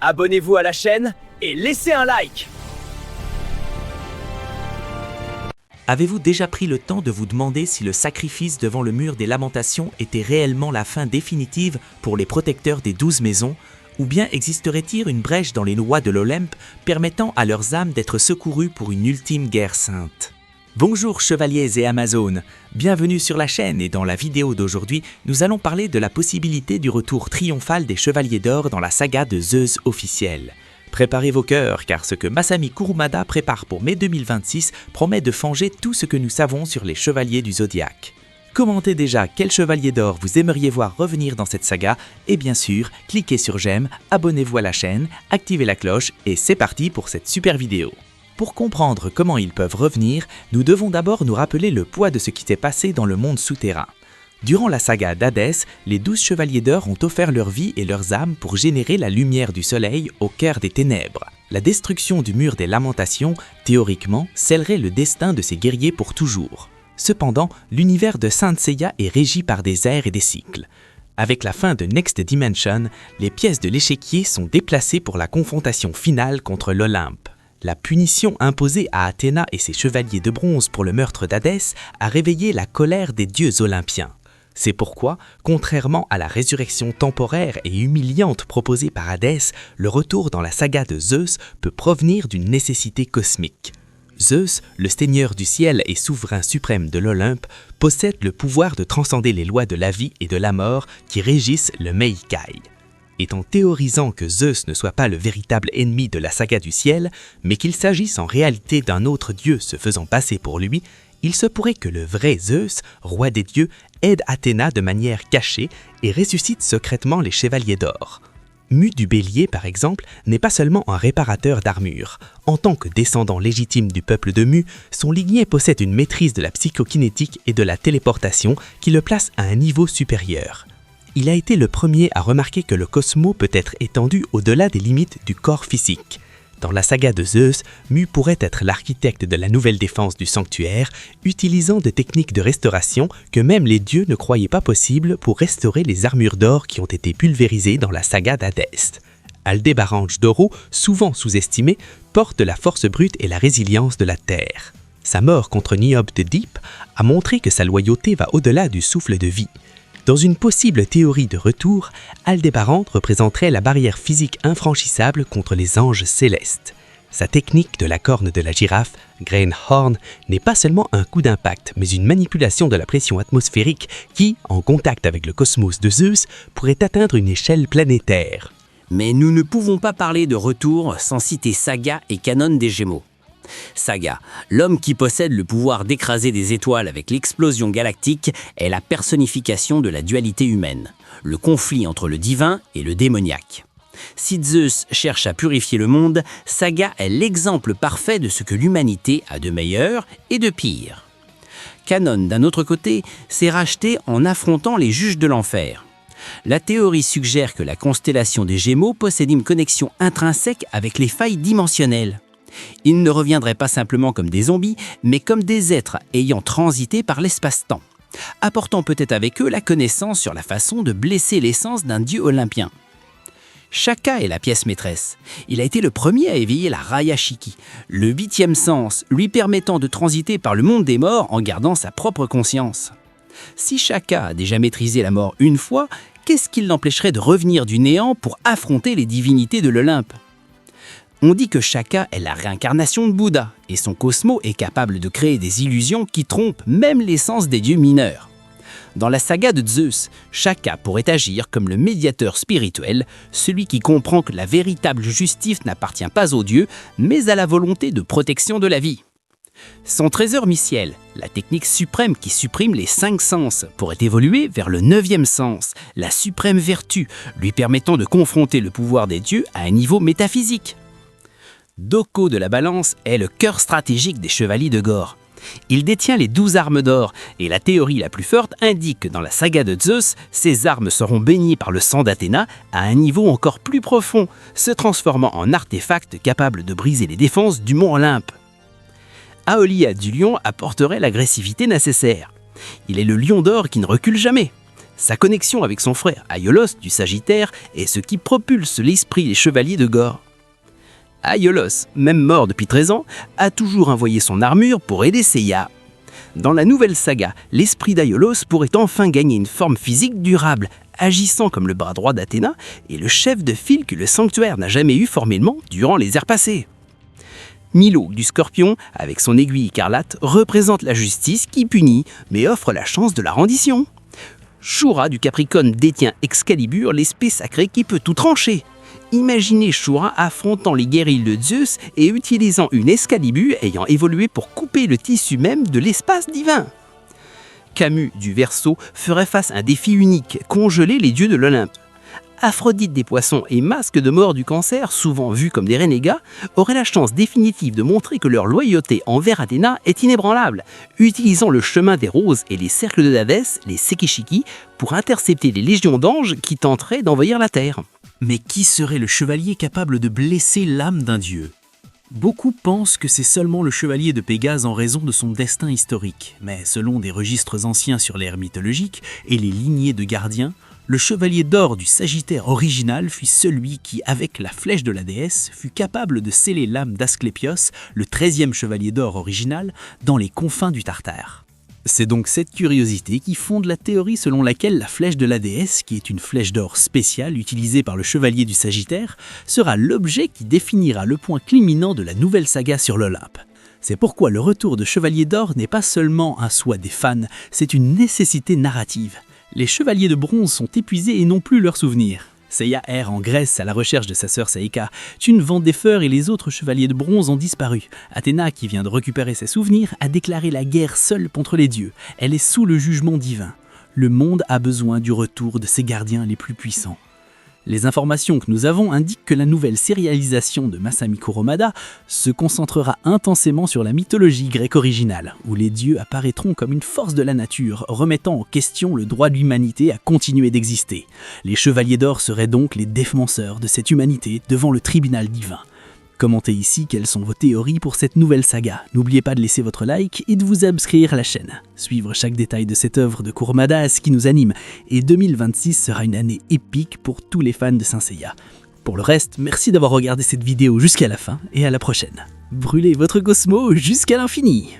abonnez-vous à la chaîne et laissez un like. Avez-vous déjà pris le temps de vous demander si le sacrifice devant le mur des lamentations était réellement la fin définitive pour les protecteurs des 12 maisons, ou bien existerait-il une brèche dans les lois de l'Olympe permettant à leurs âmes d'être secourues pour une ultime guerre sainte? Bonjour chevaliers et amazones, bienvenue sur la chaîne et dans la vidéo d'aujourd'hui, nous allons parler de la possibilité du retour triomphal des Chevaliers d'Or dans la saga de Zeus officielle. Préparez vos cœurs car ce que Masami Kurumada prépare pour mai 2026 promet de changer tout ce que nous savons sur les Chevaliers du Zodiaque. Commentez déjà quel Chevalier d'Or vous aimeriez voir revenir dans cette saga et bien sûr, cliquez sur j'aime, abonnez-vous à la chaîne, activez la cloche et c'est parti pour cette super vidéo. Pour comprendre comment ils peuvent revenir, nous devons d'abord nous rappeler le poids de ce qui s'est passé dans le monde souterrain. Durant la saga d'Hadès, les 12 Chevaliers d'Or ont offert leur vie et leurs âmes pour générer la lumière du soleil au cœur des ténèbres. La destruction du mur des lamentations, théoriquement, scellerait le destin de ces guerriers pour toujours. Cependant, l'univers de Saint Seiya est régi par des ères et des cycles. Avec la fin de Next Dimension, les pièces de l'échiquier sont déplacées pour la confrontation finale contre l'Olympe. La punition imposée à Athéna et ses chevaliers de bronze pour le meurtre d'Hadès a réveillé la colère des dieux olympiens. C'est pourquoi, contrairement à la résurrection temporaire et humiliante proposée par Hadès, le retour dans la saga de Zeus peut provenir d'une nécessité cosmique. Zeus, le seigneur du ciel et souverain suprême de l'Olympe, possède le pouvoir de transcender les lois de la vie et de la mort qui régissent le Meikai. Étant théorisant que Zeus ne soit pas le véritable ennemi de la saga du ciel, mais qu'il s'agisse en réalité d'un autre dieu se faisant passer pour lui, il se pourrait que le vrai Zeus, roi des dieux, aide Athéna de manière cachée et ressuscite secrètement les Chevaliers d'Or. Mu du Bélier, par exemple, n'est pas seulement un réparateur d'armure. En tant que descendant légitime du peuple de Mu, son ligné possède une maîtrise de la psychokinétique et de la téléportation qui le place à un niveau supérieur. Il a été le premier à remarquer que le cosmos peut être étendu au-delà des limites du corps physique. Dans la saga de Zeus, Mu pourrait être l'architecte de la nouvelle défense du sanctuaire, utilisant des techniques de restauration que même les dieux ne croyaient pas possibles pour restaurer les armures d'or qui ont été pulvérisées dans la saga d'Hadès. Aldébaran Doro, souvent sous-estimé, porte la force brute et la résilience de la Terre. Sa mort contre Niobe de Deep a montré que sa loyauté va au-delà du souffle de vie. Dans une possible théorie de retour, Aldébaran représenterait la barrière physique infranchissable contre les anges célestes. Sa technique de la corne de la girafe, Greenhorn, n'est pas seulement un coup d'impact, mais une manipulation de la pression atmosphérique qui, en contact avec le cosmos de Zeus, pourrait atteindre une échelle planétaire. Mais nous ne pouvons pas parler de retour sans citer Saga et Canon des Gémeaux. Saga, l'homme qui possède le pouvoir d'écraser des étoiles avec l'explosion galactique, est la personnification de la dualité humaine, le conflit entre le divin et le démoniaque. Si Zeus cherche à purifier le monde, Saga est l'exemple parfait de ce que l'humanité a de meilleur et de pire. Canon, d'un autre côté, s'est racheté en affrontant les juges de l'enfer. La théorie suggère que la constellation des Gémeaux possède une connexion intrinsèque avec les failles dimensionnelles. Ils ne reviendraient pas simplement comme des zombies, mais comme des êtres ayant transité par l'espace-temps, apportant peut-être avec eux la connaissance sur la façon de blesser l'essence d'un dieu olympien. Shaka est la pièce maîtresse. Il a été le premier à éveiller la Raya Shiki, le 8e sens, lui permettant de transiter par le monde des morts en gardant sa propre conscience. Si Shaka a déjà maîtrisé la mort une fois, qu'est-ce qui l'empêcherait de revenir du néant pour affronter les divinités de l'Olympe ? On dit que Shaka est la réincarnation de Bouddha et son cosmos est capable de créer des illusions qui trompent même l'essence des dieux mineurs. Dans la saga de Zeus, Shaka pourrait agir comme le médiateur spirituel, celui qui comprend que la véritable justice n'appartient pas aux dieux, mais à la volonté de protection de la vie. Son trésor mi-ciel, la technique suprême qui supprime les 5 sens, pourrait évoluer vers le 9e sens, la suprême vertu, lui permettant de confronter le pouvoir des dieux à un niveau métaphysique. Doko de la Balance est le cœur stratégique des Chevaliers de Gore. Il détient les 12 armes d'or et la théorie la plus forte indique que dans la saga de Zeus, ces armes seront baignées par le sang d'Athéna à un niveau encore plus profond, se transformant en artefacts capables de briser les défenses du mont Olympe. Aolia du lion apporterait l'agressivité nécessaire. Il est le lion d'or qui ne recule jamais. Sa connexion avec son frère Aiolos du Sagittaire est ce qui propulse l'esprit des chevaliers de Gorr. Aiolos, même mort depuis 13 ans, a toujours envoyé son armure pour aider Seiya. Dans la nouvelle saga, l'esprit d'Aiolos pourrait enfin gagner une forme physique durable, agissant comme le bras droit d'Athéna et le chef de file que le sanctuaire n'a jamais eu formellement durant les ères passées. Milo du Scorpion, avec son aiguille écarlate, représente la justice qui punit, mais offre la chance de la rendition. Shura du Capricorne détient Excalibur, l'épée sacrée qui peut tout trancher. Imaginez Shura affrontant les guerriers de Zeus et utilisant une Excalibur ayant évolué pour couper le tissu même de l'espace divin. Camus du Verseau ferait face à un défi unique, congeler les dieux de l'Olympe. Aphrodite des Poissons et Masque de Mort du Cancer, souvent vus comme des renégats, auraient la chance définitive de montrer que leur loyauté envers Athéna est inébranlable, utilisant le chemin des roses et les cercles de Hadès, les Sekishiki, pour intercepter les légions d'anges qui tenteraient d'envahir la Terre. Mais qui serait le chevalier capable de blesser l'âme d'un dieu ? Beaucoup pensent que c'est seulement le chevalier de Pégase en raison de son destin historique, mais selon des registres anciens sur l'ère mythologique et les lignées de gardiens, le chevalier d'or du Sagittaire original fut celui qui, avec la flèche de la déesse, fut capable de sceller l'âme d'Asclépios, le 13e chevalier d'or original, dans les confins du Tartare. C'est donc cette curiosité qui fonde la théorie selon laquelle la flèche de la déesse, qui est une flèche d'or spéciale utilisée par le chevalier du Sagittaire, sera l'objet qui définira le point culminant de la nouvelle saga sur l'Olympe. C'est pourquoi le retour de Chevalier d'Or n'est pas seulement un souhait des fans, c'est une nécessité narrative. Les chevaliers de bronze sont épuisés et n'ont plus leurs souvenirs. Seiya erre en Grèce à la recherche de sa sœur Seika. Thune Vendéfer et les autres chevaliers de bronze ont disparu. Athéna, qui vient de récupérer ses souvenirs, a déclaré la guerre seule contre les dieux. Elle est sous le jugement divin. Le monde a besoin du retour de ses gardiens les plus puissants. Les informations que nous avons indiquent que la nouvelle sérialisation de Masami Kurumada se concentrera intensément sur la mythologie grecque originale, où les dieux apparaîtront comme une force de la nature, remettant en question le droit de l'humanité à continuer d'exister. Les Chevaliers d'Or seraient donc les défenseurs de cette humanité devant le tribunal divin. Commentez ici quelles sont vos théories pour cette nouvelle saga. N'oubliez pas de laisser votre like et de vous inscrire à la chaîne. Suivre chaque détail de cette œuvre de Kurumada est ce qui nous anime, et 2026 sera une année épique pour tous les fans de Saint Seiya. Pour le reste, merci d'avoir regardé cette vidéo jusqu'à la fin, et à la prochaine. Brûlez votre Cosmo jusqu'à l'infini!